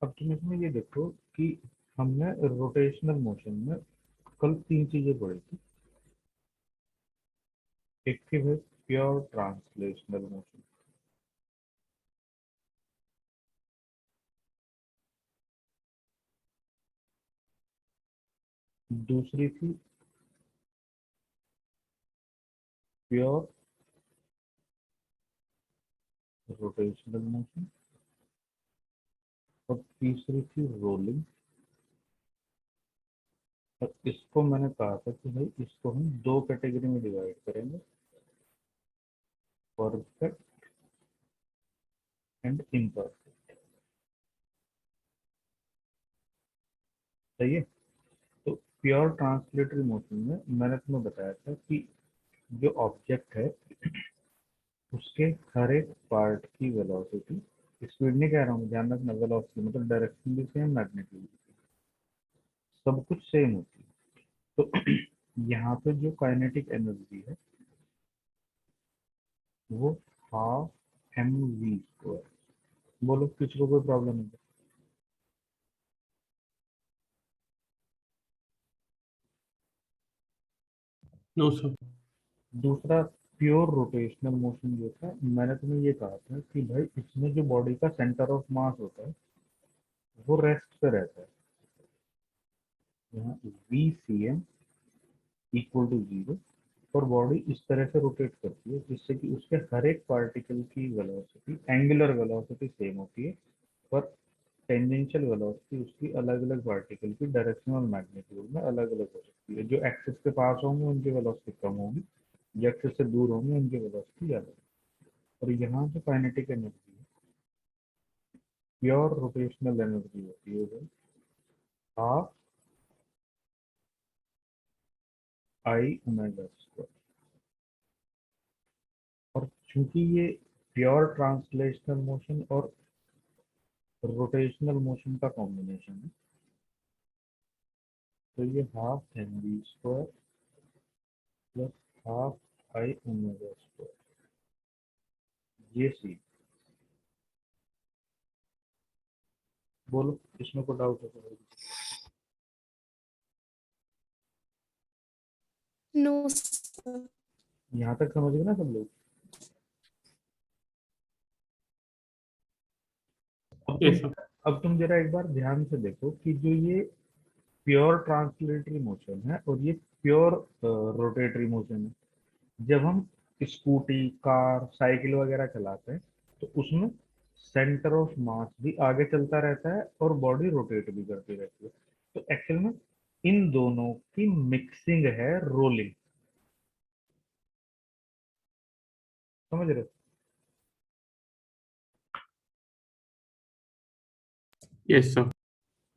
अब तुम इसमें ये देखो कि हमने रोटेशनल मोशन में कल तीन चीजें पढ़ी थी। एक थी भाई प्योर ट्रांसलेशनल मोशन, दूसरी थी प्योर रोटेशनल मोशन, और तीसरी थी रोलिंग। और इसको मैंने कहा था कि भाई इसको हम दो कैटेगरी में डिवाइड करेंगे, परफेक्ट एंड इम्परफेक्ट। सही है। तो प्योर ट्रांसलेटरी मोशन में मैंने तुम्हें बताया था कि जो ऑब्जेक्ट है उसके हर एक पार्ट की वेलोसिटी, स्पीड नहीं कह रहा हूँ, ध्यान रखना, वेलोसिटी मतलब डायरेक्शन भी सेम, मैग्नीट्यूड सब कुछ सेम होती है। तो यहाँ पे जो काइनेटिक एनर्जी है वो हाफ एम वी स्क्वायर। बोलो किसी को कोई प्रॉब्लम है? No sir. दूसरा प्योर रोटेशनल मोशन जो था, मैंने तुम्हें ये कहा था कि भाई इसमें जो बॉडी का सेंटर ऑफ मास होता है वो रेस्ट पे रहता है। यहाँ V C M equal to zero, और बॉडी इस तरह से रोटेट करती है जिससे कि उसके हर एक पार्टिकल की वेलोसिटी, एंगुलर वेलोसिटी सेम होती है, पर टेंजेंशियल वेलोसिटी उसकी अलग अलग पार्टिकल की डायरेक्शनल मैग्नीट्यूड में अलग अलग हो सकती है। जो एक्सिस के पास होंगे उनकी वेलोसिटी कम होगी, जो एक्सिस से दूर होंगे उनकी वेलोसिटी ज्यादा होगी। और यहाँ जो काइनेटिक एनर्जी है, प्योर रोटेशनल एनर्जी होती है हाफ आई ओमेगा स्क्वायर। और चूंकि ये प्योर ट्रांसलेशनल मोशन और रोटेशनल मोशन का कॉम्बिनेशन है, तो ये half M V square plus half I omega square, ये सी। बोलो इसमें कोई डाउट है तो? No sir. यहाँ तक समझ गए ना सब लोग? अब यस तुम सर। अब तुम जरा एक बार ध्यान से देखो कि जो ये प्योर ट्रांसलेटरी मोशन है और ये प्योर रोटेटरी मोशन है, जब हम स्कूटी, कार, साइकिल वगैरह चलाते हैं तो उसमें सेंटर ऑफ मास भी आगे चलता रहता है और बॉडी रोटेट भी करती रहती है। तो एक्चुअल में इन दोनों की मिक्सिंग है रोलिंग। समझ रहे हो? Yes sir.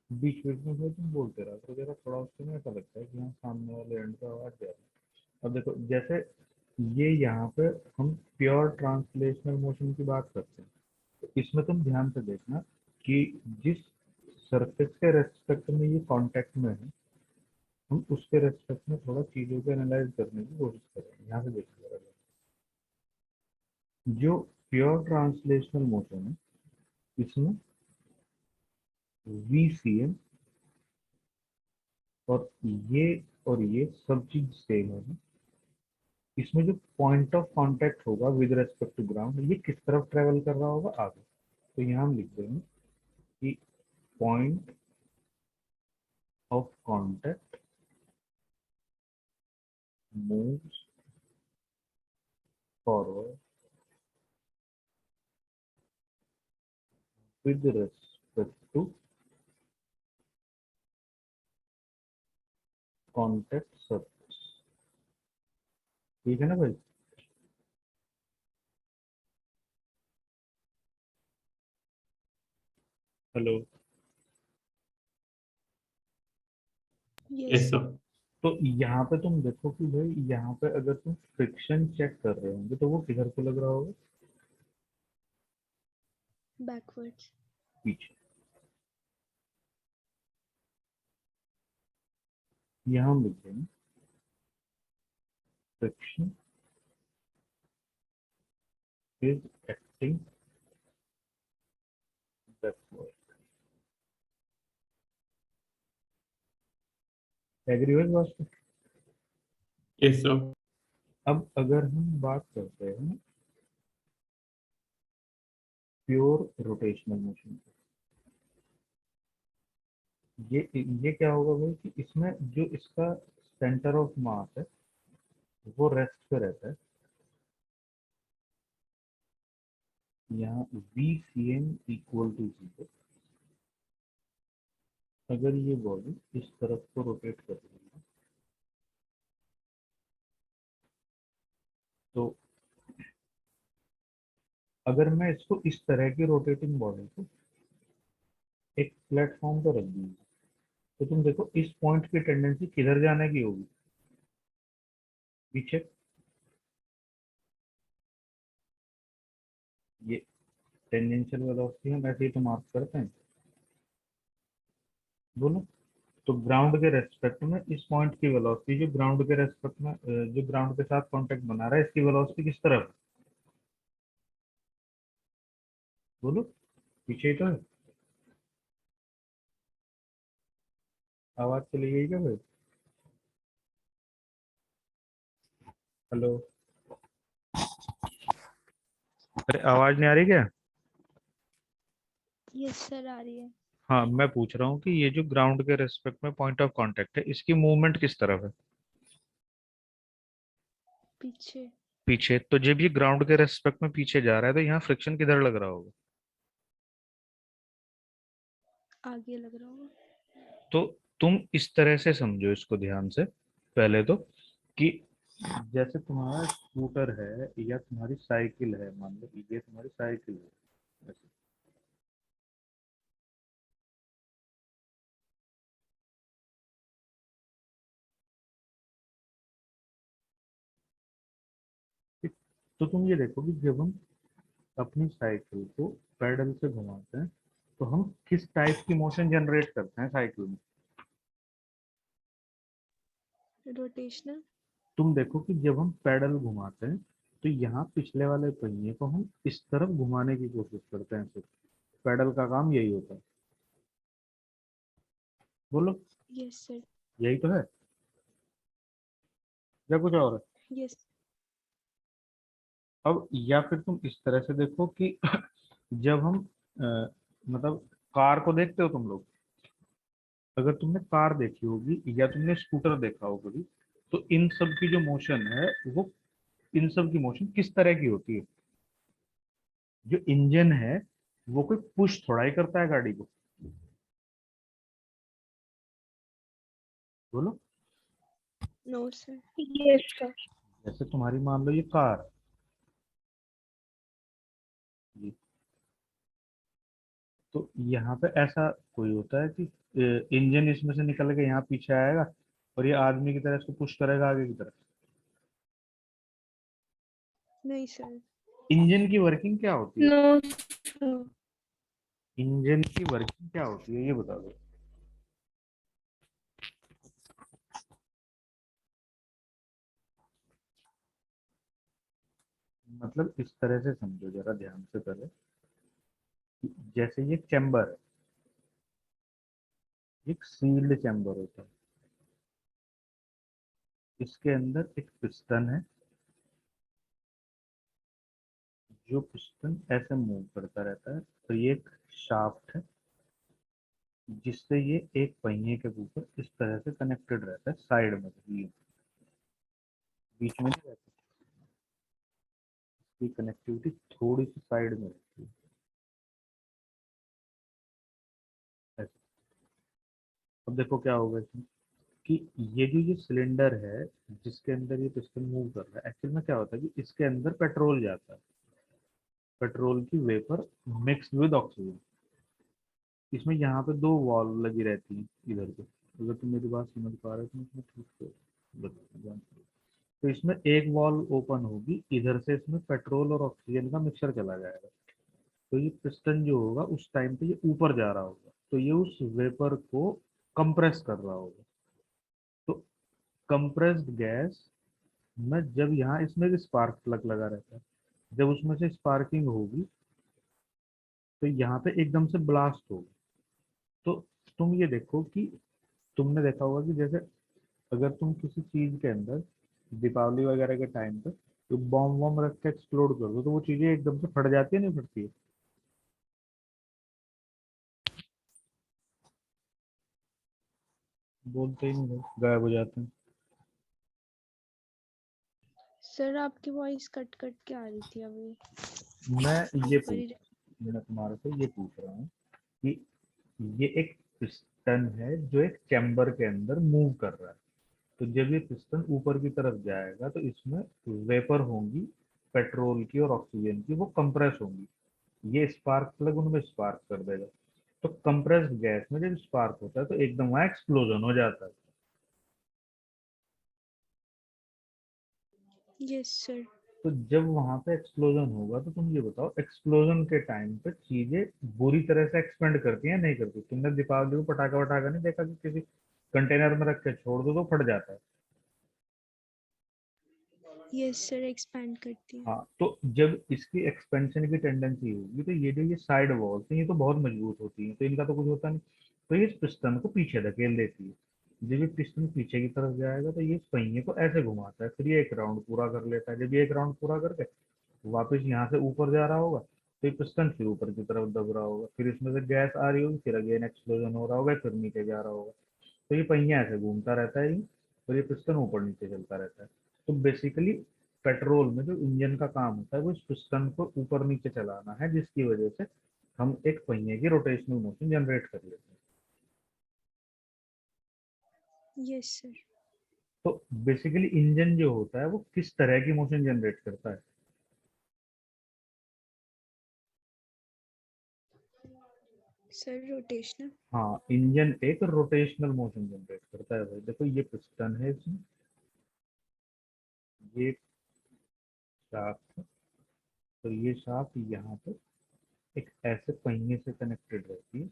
बीच बीच में जो तुम बोलते रहो तो जरा थोड़ा उससे में ऐसा लगता है कि हाँ सामने वाले एंड पे आवाज जा रही है। अब देखो जैसे ये यहाँ पे हम प्योर ट्रांसलेशनल मोशन की बात करते हैं, तो इसमें तुम ध्यान से देखना कि जिस सरफेस के रेस्पेक्ट में ये कांटेक्ट में है, हम उसके रेस्पेक्ट में थोड़ा चीजों को एनालाइज करने की कोशिश करेंगे। यहाँ से देखिए जरा, जो प्योर ट्रांसलेशनल मोशन है इसमें वी सी एम और ये सब चीज सेम है। इसमें जो पॉइंट ऑफ कांटेक्ट होगा विद रेस्पेक्ट टू ग्राउंड, ये किस तरफ ट्रेवल कर रहा होगा? आगे। तो यहाँ हम लिख देंगे कि point of contact moves forward with respect to contact surface. ठीक है ना भाई? हेलो। Yes yes. सर। तो यहाँ पे तुम देखो कि भाई यहाँ पे अगर तुम फ्रिक्शन चेक कर रहे होंगे तो वो किधर को लग रहा होगा? बैकवर्ड्स। पीछे। यहाँ हम लिख देंगे friction is acting backward. Agree हो इस बात पे? Yes, sir. अब अगर हम बात करते हैं प्योर रोटेशनल मोशन की, ये क्या होगा भाई कि इसमें जो इसका सेंटर ऑफ मास है वो रेस्ट पे रहता है। यहाँ VCM इक्वल टू 0। अगर ये बॉडी इस तरफ को रोटेट कर रही है तो अगर मैं इसको इस तरह की रोटेटिंग बॉडी को एक प्लेटफॉर्म पर रख दूंगा तो तुम देखो इस पॉइंट की टेंडेंसी किधर जाने की होगी? पीछे। ये टेंजेंशियल वेलोसिटी हम ऐसे ही तो मार्क करते हैं। बोलो। तो ग्राउंड के रेस्पेक्ट में इस पॉइंट की वेलोसिटी जो ग्राउंड के रेस्पेक्ट में जो ग्राउंड के साथ कांटेक्ट बना रहा है इसकी वेलोसिटी किस तरफ है? बोलो। पीछे ही तो है। आवाज चली गई क्या भाई? हेलो। अरे आवाज नहीं आ रही क्या? Yes, sir, आ रही है। हाँ, मैं पूछ रहा हूँ कि ये जो ग्राउंड के रेस्पेक्ट में पॉइंट ऑफ कांटेक्ट है इसकी मूवमेंट किस तरफ है? पीछे। पीछे। तो जब ये ग्राउंड के रेस्पेक्ट में पीछे जा रहा है तो यहाँ फ्रिक्शन किधर लग रहा होगा? आगे लग रहा होगा। तो तुम इस तरह से समझो इसको ध्यान से, पहले तो, कि जैसे तुम्हारा स्कूटर है या तुम्हारी साइकिल है, मान लो ये तुम्हारी साइकिल है ऐसे। ठीक? तो तुम ये देखो कि जब हम अपनी साइकिल को पैडल से घुमाते हैं तो हम किस टाइप की मोशन जनरेट करते हैं साइकिल में? रोटेशनल। तुम देखो कि जब हम पैडल घुमाते हैं तो यहाँ पिछले वाले पहिए को हम इस तरफ घुमाने की कोशिश करते हैं सिर्फ। पैडल का काम यही होता है। बोलो। Yes sir. यही तो है या कुछ और है? यस। अब या फिर तुम इस तरह से देखो कि जब हम मतलब कार को देखते हो तुम लोग, अगर तुमने कार देखी होगी या तुमने स्कूटर देखा होगा कभी, तो इन सब की जो मोशन है वो, इन सब की मोशन किस तरह की होती है? जो इंजन है वो कोई पुश थोड़ा ही करता है गाड़ी को। बोलो। No sir. Yes sir. जैसे तुम्हारी मान लो ये कार है, ये, तो यहाँ पे ऐसा कोई होता है कि इंजन इसमें से निकल के यहाँ पीछे आएगा और ये आदमी की तरह इसको पुश करेगा आगे की तरफ। नहीं सर। इंजन की वर्किंग क्या होती है? No sir. इंजन की वर्किंग क्या होती है ये बता दो। मतलब इस तरह से समझो जरा ध्यान से पहले, कि जैसे ये चैम्बर है, एक सील्ड चैम्बर होता है, इसके अंदर एक पिस्टन है, जो पिस्टन ऐसे मूव करता रहता है, तो ये एक शाफ्ट है जिससे ये एक पहिए के ऊपर इस तरह से कनेक्टेड रहता है साइड में, ये बीच में नहीं रहती, इसकी कनेक्टिविटी थोड़ी सी साइड में रहती है ऐसे। अब देखो क्या होगा इसमें, कि ये सिलेंडर है जिसके अंदर ये पिस्टन मूव कर रहा है, एक्चुअल में क्या होता है कि इसके अंदर पेट्रोल जाता है, पेट्रोल की वेपर मिक्स विद ऑक्सीजन। इसमें यहाँ पे दो वॉल्व लगी रहती हैं इधर पे, अगर तुम मेरी बात समझ पा रहे हो तो मैं तुम्हें ठीक से बता। तो इसमें एक वॉल्व ओपन होगी, इधर से इसमें पेट्रोल और ऑक्सीजन का मिक्सचर चला जाएगा, तो ये पिस्टन जो होगा उस टाइम पे ये ऊपर जा रहा होगा, तो ये उस वेपर को कंप्रेस कर रहा होगा। तो कंप्रेस्ड गैस में जब यहाँ इसमें भी स्पार्क प्लग लगा रहता है, जब उसमें से स्पार्किंग होगी तो यहाँ पे एकदम से ब्लास्ट होगा। तो तुम ये देखो कि तुमने देखा होगा कि जैसे अगर तुम किसी चीज के अंदर दीपावली वगैरह के टाइम पे तो बॉम्ब वॉम्ब रख के एक्सप्लोड कर दो तो वो चीजें एकदम से फट जाती है, नहीं फटती है? बोलते ही नहीं लोग, गायब हो जाते हैं। सर आपकी वॉइस कट कट के आ रही थी अभी। मैं ये एक बारी मैं तुम्हारे से ये पूछ रहा हूँ कि ये एक पिस्टन है जो एक चैम्बर के अंदर मूव कर रहा है। तो जब ये पिस्टन ऊपर की तरफ जाएगा तो इसमें वेपर होंगी, पेट्रोल की और ऑक्सीजन की, वो कंप्रेस होंगी। ये स्पार्क प्लग उनमें स्पार्क कर देगा। तो कंप्रेस्ड गैस में जब स्पार्क होता है तो एकदम वहां एक्सप्लोजन हो जाता है। Yes sir. तो जब वहां पे एक्सप्लोजन होगा तो तुम ये बताओ, एक्सप्लोजन के टाइम पे चीजें बुरी तरह से एक्सपेंड करती हैं, नहीं करती? तुमने दीपावली को पटाखा वटाखा नहीं देखा कि किसी कंटेनर में रख के छोड़ दो तो फट जाता है? यस सर, एक्सपैंड करती है। हाँ, तो जब इसकी एक्सपेंशन की टेंडेंसी होगी तो ये जो ये साइड वॉल्स हैं ये तो बहुत मजबूत होती हैं, तो इनका तो कुछ होता नहीं। तो ये पिस्टन को पीछे धकेल देती है। जब ये पिस्टन पीछे की तरफ जाएगा तो ये पहिए को ऐसे घुमाता है, फिर ये एक राउंड पूरा कर लेता है। जब ये एक राउंड पूरा करके वापस यहाँ से ऊपर जा रहा होगा तो ये पिस्टन फिर ऊपर की तरफ दब रहा होगा, फिर इसमें से गैस आ रही होगी, फिर अगेन एक्सप्लोजन हो रहा होगा, फिर नीचे जा रहा होगा। तो ये पहिया ऐसे घूमता रहता है और ये पिस्टन ऊपर नीचे चलता रहता है। तो बेसिकली पेट्रोल में जो इंजन का काम होता है वो इस पिस्टन को ऊपर नीचे चलाना है, जिसकी वजह से हम एक पहिए की रोटेशनल मोशन जनरेट कर लेते हैं। Yes sir. तो बेसिकली इंजन जो होता है वो किस तरह की मोशन जनरेट करता है? Sir rotational. हाँ, इंजन एक रोटेशनल मोशन जनरेट करता है भाई। देखो ये पिस्टन है, इसमें ये शाफ्ट है, तो ये शाफ्ट यहाँ पे एक ऐसे पहिए से कनेक्टेड रहती है।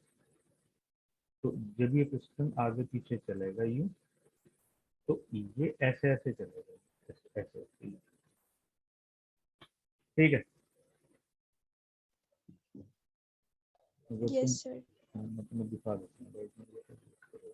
तो जब ये पिस्टन आगे पीछे चलेगा यूं तो ये ऐसे ऐसे चलेगा, ऐसे ऐसे ऐसे। ठीक है? अगर तुम, यस सर। मैं तुम्हें दिखा देता हूँ, right, मैं ये edit करो।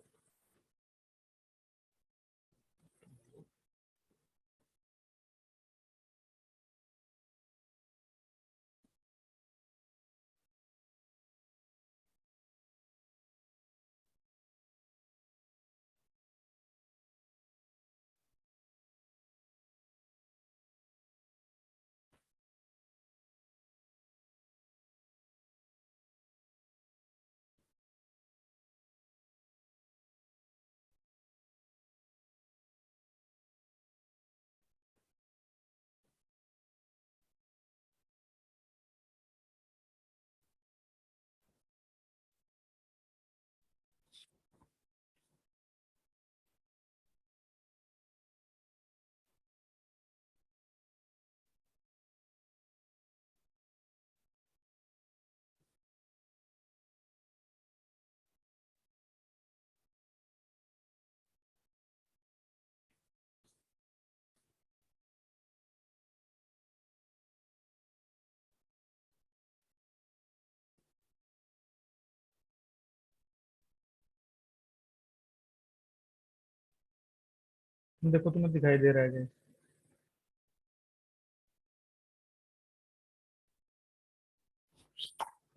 देखो तुम्हें दिखाई दे रहा है क्या?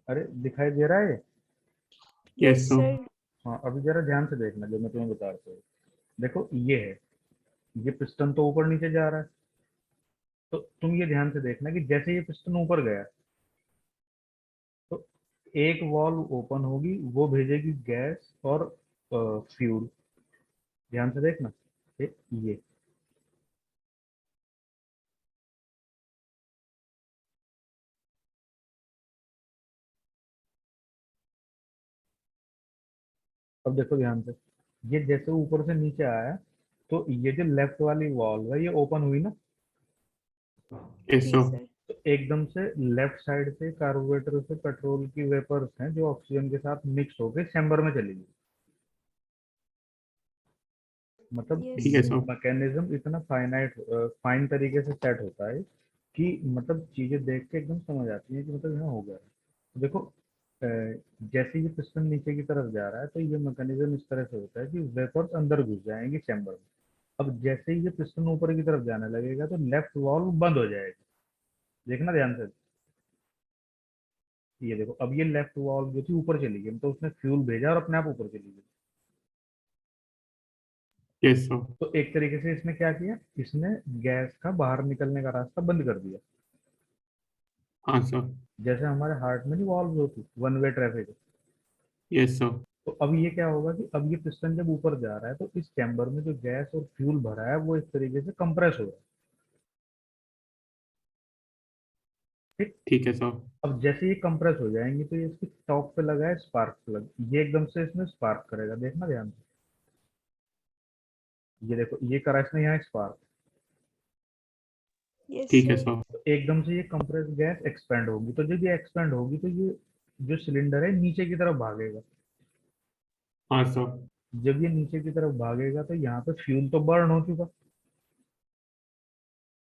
अरे दिखाई दे रहा है? Yes, yes sir. सर। हाँ, अभी जरा ध्यान से देखना जो मैं तुम्हें बता रहा हूँ। देखो ये है, ये पिस्टन तो ऊपर नीचे जा रहा है। तो तुम ये ध्यान से देखना कि जैसे ये पिस्टन ऊपर गया तो एक वॉल्व ओपन होगी, वो भेजेगी गैस और फ्यूल। ध्यान से देखना। ये अब देखो ध्यान से, ये जैसे ऊपर से नीचे आया तो ये जो लेफ्ट वाली वॉल्व है ये ओपन हुई ना। Yes, जी sir. सर। तो एकदम से लेफ्ट साइड से कार्बोरेटर से पेट्रोल की वेपर्स हैं जो ऑक्सीजन के साथ मिक्स होकर चैम्बर में चली गई। मतलब यस ठीक है सर। सर। मैकेनिज्म इतना फाइन तरीके से सेट होता है कि मतलब चीजें देख के एकदम समझ आती है कि मतलब यहाँ हो गया है। तो देखो, जैसे ये पिस्टन नीचे की तरफ जा रहा है तो ये मैकेनिज्म इस तरह से होता है कि वेपर्स अंदर घुस जाएंगे चैम्बर में। अब जैसे ही ये पिस्टन ऊपर की तरफ जाने लगेगा तो लेफ्ट वाल्व बंद हो जाएगा। देखना ध्यान से, ये देखो अब ये लेफ्ट वाल्व जो थी ऊपर चली गई, तो उसने फ्यूल भेजा और अपने आप ऊपर चली गई। yes sir, तो एक तरीके से इसने क्या किया, इसने गैस का बाहर निकलने का रास्ता बंद कर दिया। हाँ सर, जैसे हमारे हार्ट में नहीं वॉल्व होती, one way traffic. yes sir, तो अब ये क्या होगा कि अब ये पिस्टन जब ऊपर जा रहा है तो इस चैम्बर में जो गैस और फ्यूल भरा है वो इस तरीके से कंप्रेस हो रहा है। ठीक। ठीक है सर, अब जैसे ये कंप्रेस हो जाएंगे तो ये इसकी टॉप पे लगा है स्पार्क प्लग, ये एकदम से इसमें स्पार्क करेगा, देखना ध्यान से। ये देखो ये करा इसने यहाँ स्पार्क। यस ठीक है सर। सर, तो एकदम से ये कंप्रेस गैस एक्सपेंड होगी, तो जब ये एक्सपेंड होगी तो ये जो सिलेंडर है नीचे की तरफ भागेगा। हाँ सर, जब ये नीचे की तरफ भागेगा तो यहाँ पे फ्यूल तो बर्न हो चुका।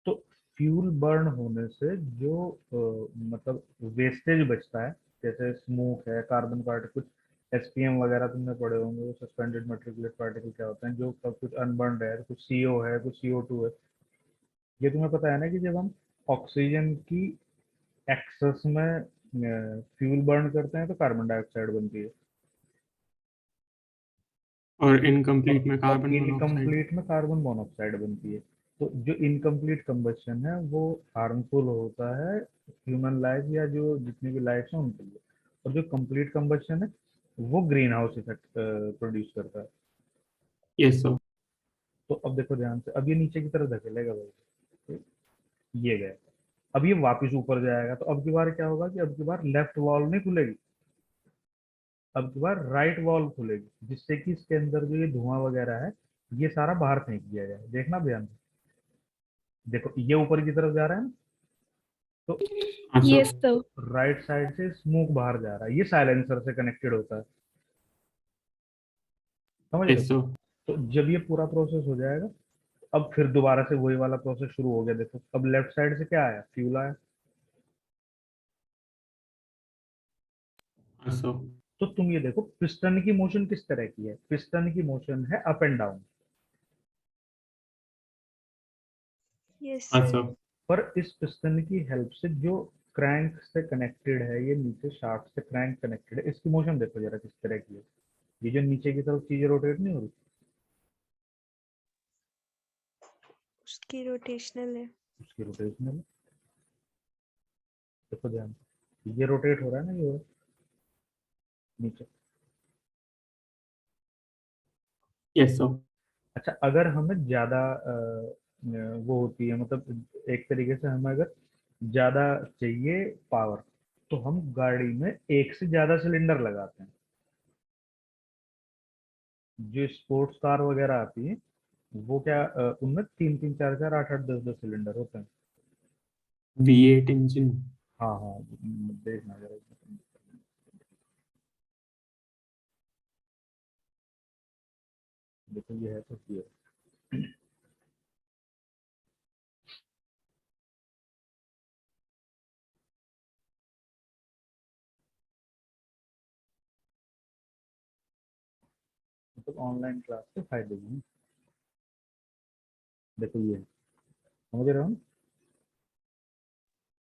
तो फ्यूल बर्न होने से जो मतलब वेस्टेज बचता है, जैसे स्मोक है, कार्बन पार्टिकल, कुछ एसपीएम वगैरह तुमने पढ़े होंगे, वो सस्पेंडेड मेट्रिकुलेट पार्टिकल क्या होते हैं, जो सब कुछ अनबर्न्ड है, कुछ सीओ है, कुछ CO2 है। ये तुम्हें पता है ना कि जब हम ऑक्सीजन की एक्सेस में फ्यूल बर्न करते हैं तो कार्बन डाइऑक्साइड बनती है, और इनकम्प्लीट में और कार्बन मोनोऑक्साइड। इनकम्प्लीट में कार्बन मोनोऑक्साइड बनती है। तो जो इनकम्प्लीट कंबशन है वो हार्मफुल होता है ह्यूमन लाइफ या जो जितनी भी लाइफ है उनके लिए, और जो कंप्लीट कंबशन है वो ग्रीन हाउस इफेक्ट प्रोड्यूस करता है। यस सर, तो अब देखो ध्यान से, अब ये नीचे की तरफ धकेलेगा भाई, ये गया। अब ये वापस ऊपर जाएगा, तो अब की बार क्या होगा कि अब की बार लेफ्ट वॉल्व नहीं खुलेगी, अब की बार राइट वॉल्व खुलेगी, जिससे कि इसके अंदर जो ये धुआं वगैरह है ये सारा बाहर फेंक दिया जाए। देखना ध्यान से, देखो ये ऊपर की तरफ जा रहा है ना, तो हाँ yes sir, sir. Right side से स्मोक बाहर जा रहा है, ये साइलेंसर से कनेक्टेड होता है, समझ रहे हो। यस सर, तो जब ये पूरा प्रोसेस हो जाएगा, अब फिर दोबारा से वही वाला प्रोसेस शुरू हो गया। देखो अब लेफ्ट साइड से क्या आया, फ्यूल आया। हाँ सर, तो तुम ये देखो पिस्टन की मोशन किस तरह की है, पिस्टन की मोशन है अप एंड डाउन। यस हाँ सर। सर, पर इस पिस्टन की हेल्प से जो क्रैंक से कनेक्टेड है, ये नीचे शाफ्ट से क्रैंक कनेक्टेड है, इसकी मोशन देखो जरा किस तरह की है। ये जो नीचे की तरफ चीजें रोटेट नहीं हो रही, उसकी रोटेशनल है। उसकी रोटेशनल। देखो ध्यान से, ये रोटेट हो रहा है ना, ये नीचे। यस सर, अच्छा अगर हमें ज्यादा वो होती है, मतलब एक तरीके से हमें अगर ज्यादा चाहिए पावर, तो हम गाड़ी में एक से ज्यादा सिलेंडर लगाते हैं। जो स्पोर्ट्स कार वगैरह आती है वो क्या उनमें तीन तीन चार चार आठ आठ दस दस सिलेंडर होते हैं। V8 engine. हाँ हाँ, देखना जरा, देखो ये है तो ये मतलब ऑनलाइन क्लास के फायदे भी हैं। देखो ये है, समझ रहे हो ना?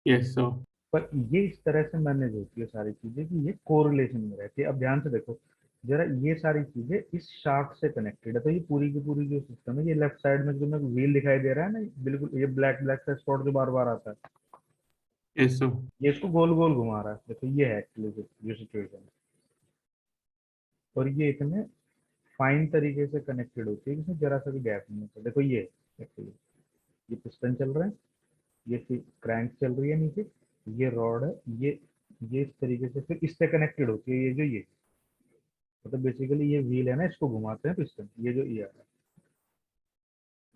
यस सर, पर ये इस तरह से मैनेज होती है सारी चीजें कि ये कोरिलेशन में रहती है। अब ध्यान से देखो जरा, ये सारी चीजें इस शाफ्ट से कनेक्टेड है, तो ये पूरी की पूरी जो सिस्टम है, ये लेफ्ट साइड में जो तुम्हें व्हील दिखाई दे रहा है ना, बिल्कुल ये ब्लैक ब्लैक सा स्पॉट जो बार बार आता है, यस सर, ये इसको गोल गोल घुमा रहा है। देखो ये है एक्चुअली जो सिचुएशन है, और ये इतने फाइन तरीके से कनेक्टेड होती है कि इसमें जरा सा भी गैप नहीं होता। देखो ये एक्चुअली ये पिस्टन चल रहा है, ये क्रैंक चल रही है नीचे, ये रॉड है, ये इस तरीके से फिर इससे कनेक्टेड होती है, ये जो ये मतलब बेसिकली ये व्हील है ना, इसको घुमाते हैं पिस्टन, ये जो ये आ रहा है,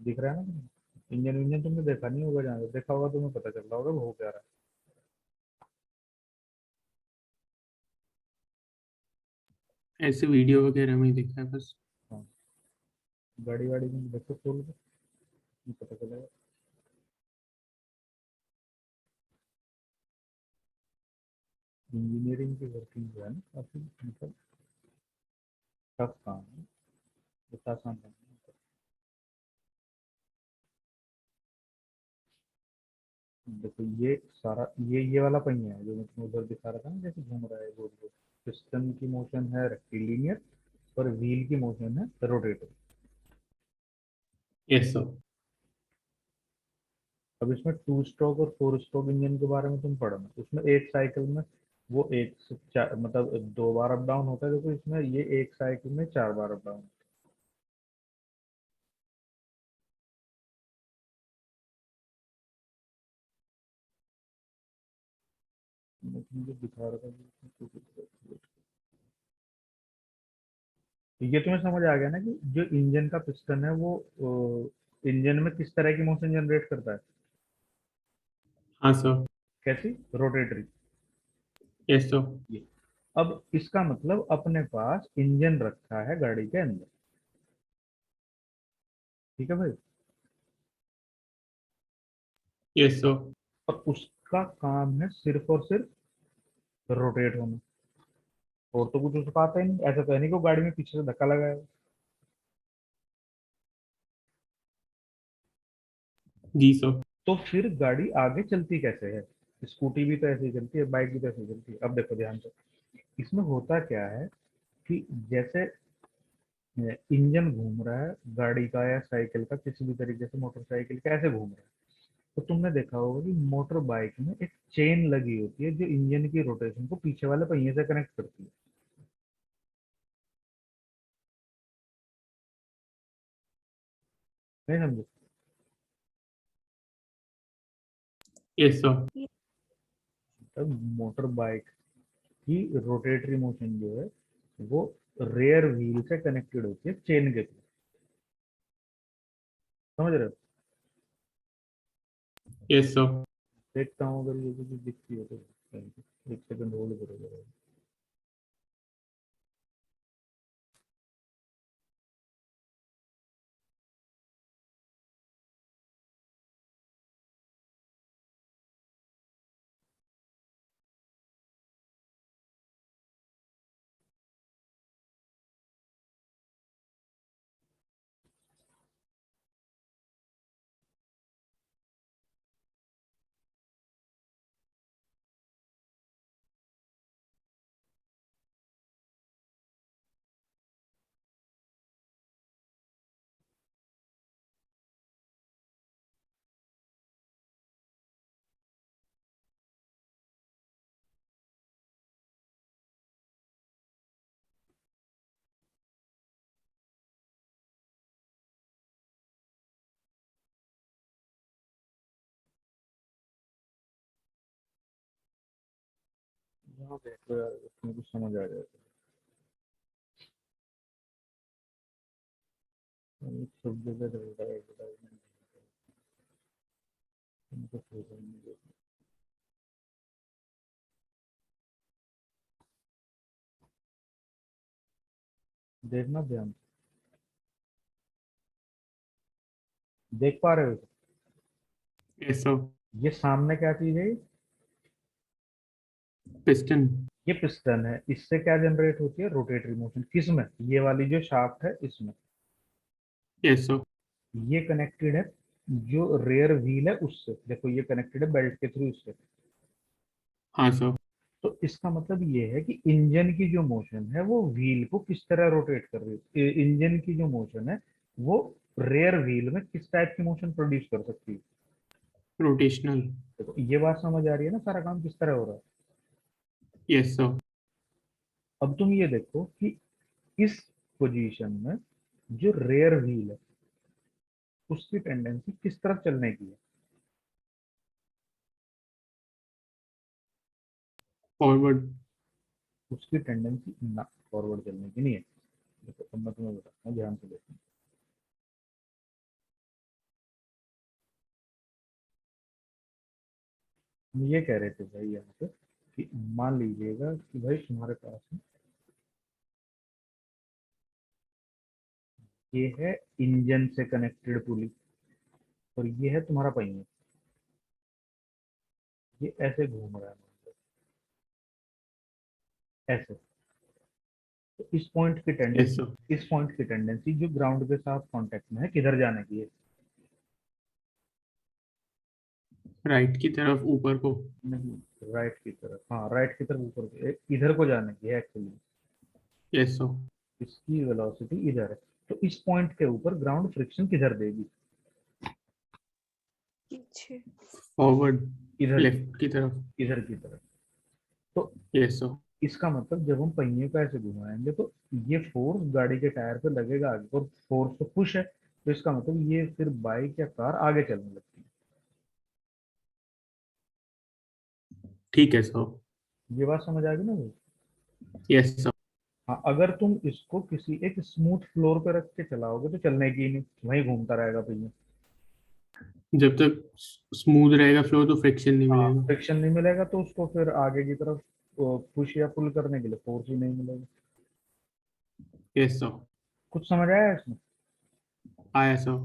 दिख रहा है ना। इंजन इंजन तुमने देखा नहीं होगा, जहाँ देखा होगा तुम्हें पता चल रहा होगा वो हो क्या रहा ऐसे वीडियो वगैरह में ही देखा है बस। है। हाँ, गाड़ी वाड़ी में देखो खोल के, नहीं पता चलेगा। इंजीनियरिंग की वर्किंग जो है ना काफी मतलब टफ काम है, इतना आसान काम नहीं है। देखो ये सारा ये वाला पहिया है जो मैं तुम्हें उधर दिखा रहा था ना, जैसे घूम रहा है गोल गोल। पिस्टन की मोशन है रेक्टिलिनियर और व्हील की मोशन है रोटेटरी। Yes sir. अब इसमें 2 स्ट्रोक और 4 स्ट्रोक इंजन के बारे में तुम पढ़ना, उसमें एक साइकिल में वो एक से चार मतलब 2 बार अप डाउन होता है। देखो इसमें ये एक साइकिल में 4 बार अप डाउन। मैं तुमको दिखा रहा था। ये तुम्हें समझ आ गया ना कि जो इंजन का पिस्टन है वो इंजन में किस तरह की मोशन जनरेट करता है। हाँ सर। कैसी? रोटेटरी। Yes sir. ये अब इसका मतलब अपने पास इंजन रखा है गाड़ी के अंदर, ठीक है भाई। Yes sir. और उसका काम है सिर्फ और सिर्फ रोटेट होना, और तो कुछ उसका आता ही नहीं। ऐसा तो है नहीं कि वो गाड़ी में पीछे से धक्का लगाया हो। जी सर। तो फिर गाड़ी आगे चलती कैसे है? स्कूटी भी तो ऐसे ही चलती है, बाइक भी तो ऐसे ही चलती है। अब देखो ध्यान से, इसमें होता क्या है कि जैसे इंजन घूम रहा है गाड़ी का या साइकिल का, किसी भी तरीके से मोटरसाइकिल का ऐसे घूम रहा है, तो तुमने देखा होगा कि मोटर बाइक में एक चेन लगी होती है जो इंजन की रोटेशन को पीछे वाले पहिए से कनेक्ट करती है। नहीं समझे? Yes sir. तब मोटर बाइक की रोटेटरी मोशन जो है वो रेयर व्हील से कनेक्टेड होती है चेन के थ्रू। समझ रहे हो? Yes sir. देखता हूँ अगर ये चीज दिखती है तो। एक सेकंड होल्ड करोगे? यहाँ देखो यार, इसमें कुछ समझ आ जाएगा। सब जगह रहेगा एडवर्टाइजमेंट, तुमको सोचना नहीं है। देखना ध्यान से। देख पा रहे हो? Yes sir. ये सामने क्या चीज है? पिस्टन। ये पिस्टन है, इससे क्या जनरेट होती है? Rotatory motion. किसमें? ये वाली जो शाफ्ट है इसमें। Yes sir. ये कनेक्टेड है जो रेयर व्हील है उससे। देखो ये कनेक्टेड है बेल्ट के थ्रू उससे। हाँ सर। तो इसका मतलब ये है कि इंजन की जो मोशन है वो व्हील को किस तरह रोटेट कर रही है। इंजन की जो मोशन है वो रेयर व्हील में किस टाइप की मोशन प्रोड्यूस कर सकती है। रोटेशनल। देखो ये बात समझ आ रही है ना, सारा काम किस तरह हो रहा है। Yes sir. अब तुम ये देखो कि इस पोजीशन में जो रेयर व्हील है उसकी टेंडेंसी किस तरफ चलने की है? फॉरवर्ड। उसकी टेंडेंसी ना फॉरवर्ड चलने की नहीं है। देखो अब मैं तुम्हें बताता हूँ, ध्यान से देखो। हम ये कह रहे थे भाई यहाँ पे कि मान लीजिएगा कि भाई तुम्हारे पास में ये है इंजन से कनेक्टेड पुली, और ये है तुम्हारा पहिया। ये ऐसे घूम रहा है मान लो, ऐसे। तो यस सर। इस पॉइंट की टेंडेंसी जो ग्राउंड के साथ कांटेक्ट में है किधर जाने की है? राइट की तरफ ऊपर को। नहीं, राइट की तरफ, हाँ राइट की तरफ ऊपर इधर को जाने की है एक्चुअली। Yes sir. इसकी वेलोसिटी इधर है, तो इस पॉइंट के ऊपर ग्राउंड फ्रिक्शन किधर देगी? पीछे। फॉरवर्ड। इधर की लेफ्ट की तरफ। इधर की तरफ। तो यस सर। इसका मतलब जब हम पहिए को ऐसे घुमाएंगे तो ये फोर्स गाड़ी के टायर पे लगेगा आगे, और फोर्स तो पुश है, तो इसका मतलब ये फिर बाइक या कार आगे चलने लगती ठीक है सर। है। ये बात समझ आ गई ना भाई? Yes sir. हाँ, अगर तुम इसको किसी एक स्मूथ फ्लोर पे रख के चलाओगे तो चलने की ही नहीं, वहीं घूमता रहेगा पहिया। जब तक स्मूथ रहेगा फ्लो तो फ्रिक्शन नहीं हाँ, मिलेगा। फ्रिक्शन नहीं मिलेगा तो उसको फिर आगे की तरफ पुश या पुल करने के लिए फोर्स ही नहीं मिलेगा। Yes sir. कुछ समझ आया इसमें? आया सर।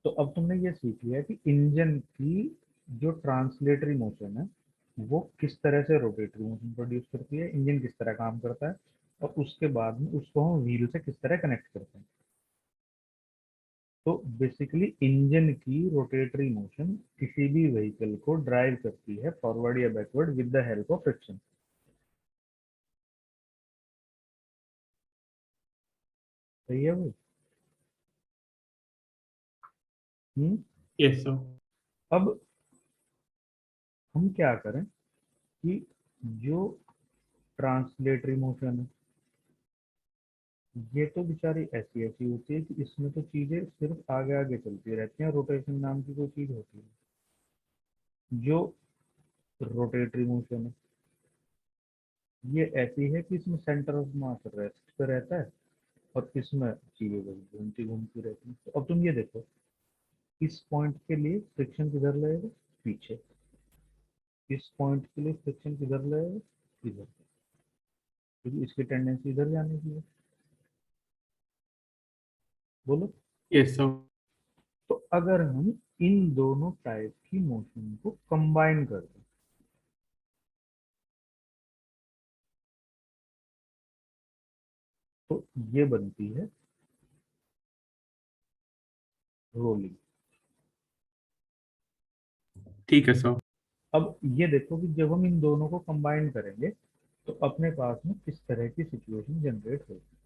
तो अब तुमने ये सीख लिया कि इंजन की जो ट्रांसलेटरी मोशन है वो किस तरह से रोटेटरी मोशन प्रोड्यूस करती है, इंजन किस तरह काम करता है, और उसके बाद में उसको हम व्हील से किस तरह कनेक्ट करते हैं। तो बेसिकली इंजन की रोटेटरी मोशन किसी भी व्हीकल को ड्राइव करती है फॉरवर्ड या backward with the help of friction. सही है भाई? हम्म। Yes sir. अब हम क्या करें कि जो ट्रांसलेटरी मोशन है ये तो बेचारी ऐसी ऐसी होती है कि इसमें तो चीजें सिर्फ आगे आगे चलती रहती हैं, रोटेशन नाम की कोई चीज होती है। जो रोटेटरी मोशन है ये ऐसी है कि इसमें सेंटर ऑफ मास रेस्ट पे रहता है, और इसमें चीजें बस घूमती घूमती रहती हैं। तो अब तुम ये देखो, इस पॉइंट के लिए फ्रिक्शन किधर लगेगा? पीछे। इस पॉइंट के लिए फ्रिक्शन किधर लगेगा? इधर, क्योंकि इसकी टेंडेंसी इधर जाने की है। बोलो। Yes sir. तो अगर हम इन दोनों टाइप की मोशन को कंबाइन कर दें तो ये बनती है रोलिंग। ठीक है सर। अब ये देखो कि जब हम इन दोनों को कंबाइन करेंगे तो अपने पास में किस तरह की सिचुएशन जनरेट होगी।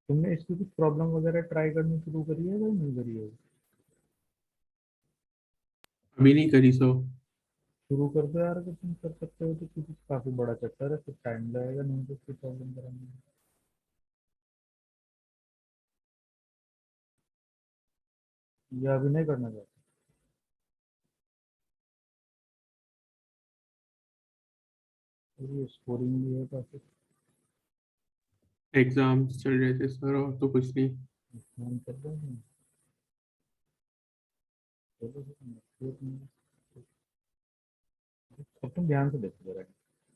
तुमने इसकी कुछ प्रॉब्लम वगैरह ट्राई करनी शुरू करी है या नहीं करी है? अभी नहीं करी सर। शुरू कर दो यार, अगर तुम कर सकते हो तो, क्योंकि काफी बड़ा चैप्टर है, फिर टाइम लगेगा नहीं तो उसकी प्रॉब्लम कराने में। या अभी नहीं करना चाहते? ये स्कोरिंग भी है काफी। एग्जाम्स चल रहे थे सर और तो कुछ नहीं। ध्यान कर रहे हैं। चलो फिर अब तुम ध्यान से देखो जरा,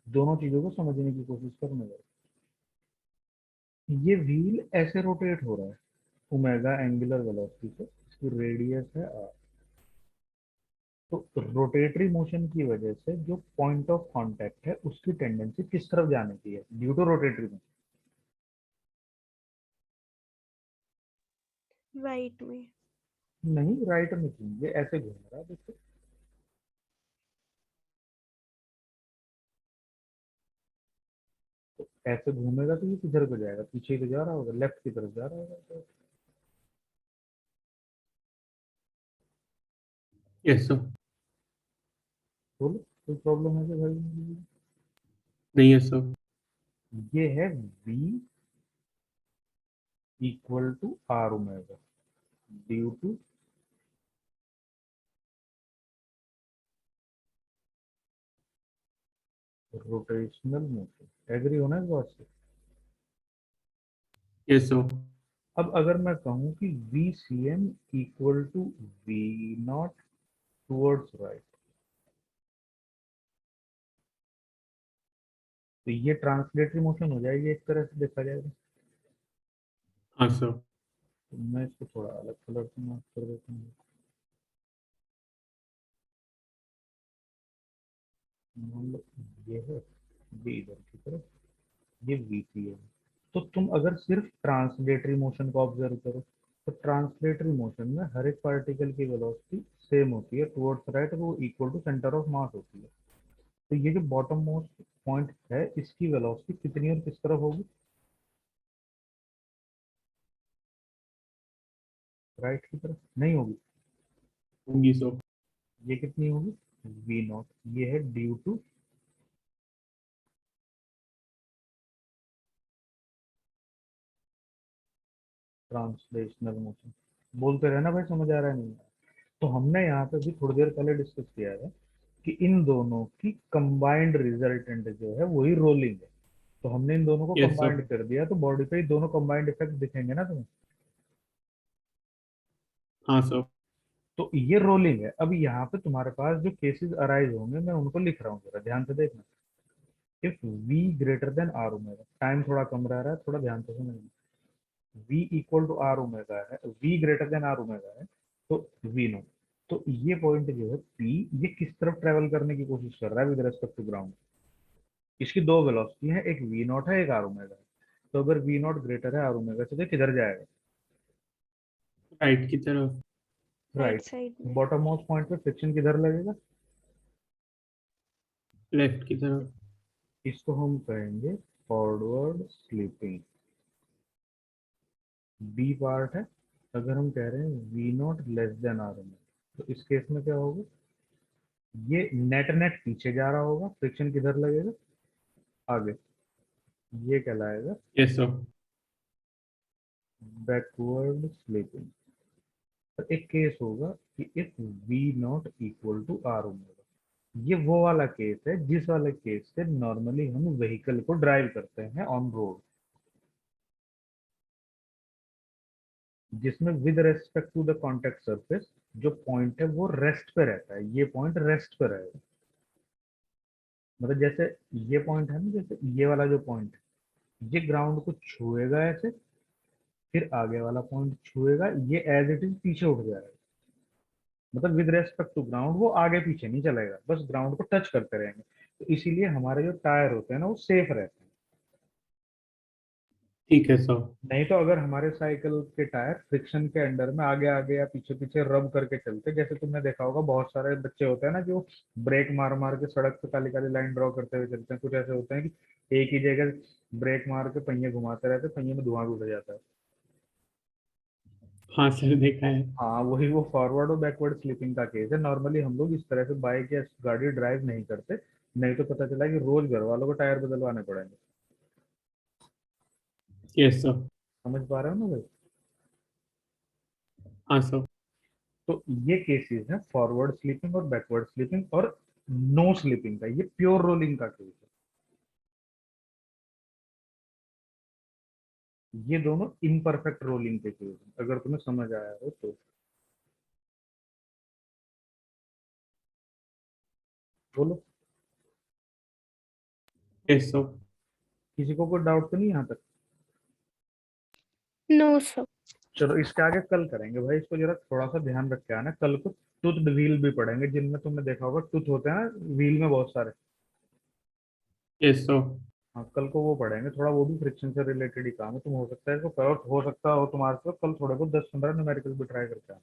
दोनों चीजों को समझने की कोशिश करना जरा। ये व्हील ऐसे रोटेट हो रहा है ओमेगा एंगुलर वेलोसिटी से, इसकी रेडियस है r। तो रोटेटरी मोशन की वजह से जो पॉइंट ऑफ कांटेक्ट है उसकी टेंडेंसी किस तरफ जाने की है due to rotatory motion? Right में। नहीं, राइट में क्यों, ये ऐसे घूम रहा है देखो। तो ऐसे घूमेगा तो ये किधर को जाएगा? पीछे को जा रहा होगा, लेफ्ट की तरफ जा रहा होगा तो। Yes sir. बोलो, कोई प्रॉब्लम है क्या भाई? नहीं है सर। ये है v equal to R omega due to rotational motion. Agree होना इस बात से? Yes sir. अब अगर मैं कहूँ कि V C M equal to V not towards right, तो ये ट्रांसलेटरी मोशन हो जाएगी एक तरह से देखा जाएगा। हाँ सर। तो मैं इसको थोड़ा अलग कलर से मार्क कर देता हूँ। मान लो ये है वी इधर की तरफ, ये वी सी है। तो तुम अगर सिर्फ ट्रांसलेटरी मोशन को ऑब्जर्व करो तो ट्रांसलेटरी मोशन में हर एक पार्टिकल की वेलोसिटी सेम होती है टुवर्ड्स राइट, वो equal to centre of mass होती है। तो ये जो बॉटम मोस्ट पॉइंट है इसकी वेलोसिटी कितनी और किस तरफ होगी? राइट की तरफ नहीं होगी। होगी सर। ये कितनी होगी? V not. ये है ड्यू टू ट्रांसलेशनल मोशन। बोलते रहना भाई, समझ आ रहा है नहीं? तो हमने यहाँ पे भी थोड़ी देर पहले डिस्कस किया है कि इन दोनों की कंबाइंड रिजल्टेंट जो है वही रोलिंग है। तो हमने इन दोनों को यस सर। कंबाइंड कर दिया, तो बॉडी पे ही दोनों कंबाइंड इफेक्ट दिखेंगे ना तुम्हें। हाँ सर। तो ये रोलिंग है। अब यहाँ पे तुम्हारे पास जो केसेस अराइज होंगे मैं उनको लिख रहा हूँ, जरा ध्यान से देखना। If v greater than R omega, time थोड़ा कम रह रहा है, थोड़ा ध्यान से समझना। v equal to R omega है, v greater than R omega है, तो v नो। तो ये पॉइंट जो है p, ये किस तरफ ट्रेवल करने की कोशिश कर रहा है विद रेस्पेक्ट टू ग्राउंड? इसकी दो वेलोसिटी है, एक v नॉट है, एक आर ओमेगा है। तो अगर v नॉट ग्रेटर है आर ओमेगा से तो किधर जाएगा? राइट की तरफ। Right right. साइड में। बॉटम मोस्ट पॉइंट पे फ्रिक्शन किधर लगेगा? लेफ्ट की तरफ। इसको हम कहेंगे फॉरवर्ड स्लीपिंग। बी पार्ट है, अगर हम कह रहे हैं V not less than R omega, तो इस केस में क्या होगा? ये नेट नेट पीछे जा रहा होगा, फ्रिक्शन किधर लगेगा? आगे। ये कहलाएगा यस सर। Backward sleeping. तो एक केस होगा कि if V not equal to R omega, ये वो वाला केस है जिस वाले केस से नॉर्मली हम व्हीकल को ड्राइव करते हैं ऑन रोड, जिसमें with respect to the contact surface जो पॉइंट है वो रेस्ट पे रहता है। ये पॉइंट रेस्ट पे रहेगा। मतलब जैसे ये पॉइंट है ना, जैसे ये वाला जो पॉइंट, ये ग्राउंड को छुएगा ऐसे, फिर आगे वाला पॉइंट छुएगा, ये एज इट इज पीछे उठ जाएगा। मतलब विद रेस्पेक्ट टू ग्राउंड वो आगे पीछे नहीं चलेगा, बस ग्राउंड को टच करते रहेंगे। तो इसीलिए हमारे जो टायर होते हैं ना वो सेफ रहते हैं। ठीक है सर। नहीं तो अगर हमारे साइकिल के टायर फ्रिक्शन के अंडर में आगे आगे या पीछे पीछे रब करके चलते, जैसे तुमने देखा होगा बहुत सारे बच्चे होते हैं ना जो ब्रेक मार मार के सड़क पे काली काली लाइन ड्रॉ करते हुए चलते हैं, कुछ ऐसे होते हैं कि एक ही जगह ब्रेक मार के पहिए घुमाते रहते, पहिए में धुआं भी उड़ जाता है। हाँ सर, देखा है। हाँ वही, वो फॉरवर्ड और बैकवर्ड स्लीपिंग का केस है। नॉर्मली हम लोग इस तरह से बाइक या गाड़ी ड्राइव नहीं करते, नहीं तो पता चला कि रोज घर वालों को टायर बदलवाने पड़ेंगे। Yes sir. समझ पा रहे हो ना भाई? हाँ सर। तो ये केसेस है फॉरवर्ड स्लीपिंग और बैकवर्ड स्लीपिंग और नो स्लीपिंग का। ये प्योर रोलिंग का केस है। ये दोनों इनपरफेक्ट रोलिंग के केस हैं, अगर तुम्हें समझ आया हो तो। बोलो। Yes sir. किसी को कोई डाउट तो नहीं यहाँ तक? No sir. चलो इसके आगे कल करेंगे भाई, इसको जरा थोड़ा सा ध्यान रख के आना। कल को टूथ व्हील भी पढ़ेंगे, जिनमें तुमने देखा होगा टूथ होते हैं ना व्हील में बहुत सारे। Yes sir. हाँ कल को वो पढ़ेंगे, थोड़ा वो भी फ्रिक्शन से रिलेटेड ही काम है। तुम हो सकता है इसको करो, हो सकता हो तुम्हारे से कल थोड़े बहुत 10-15 न्यूमेरिकल भी ट्राई करके आना।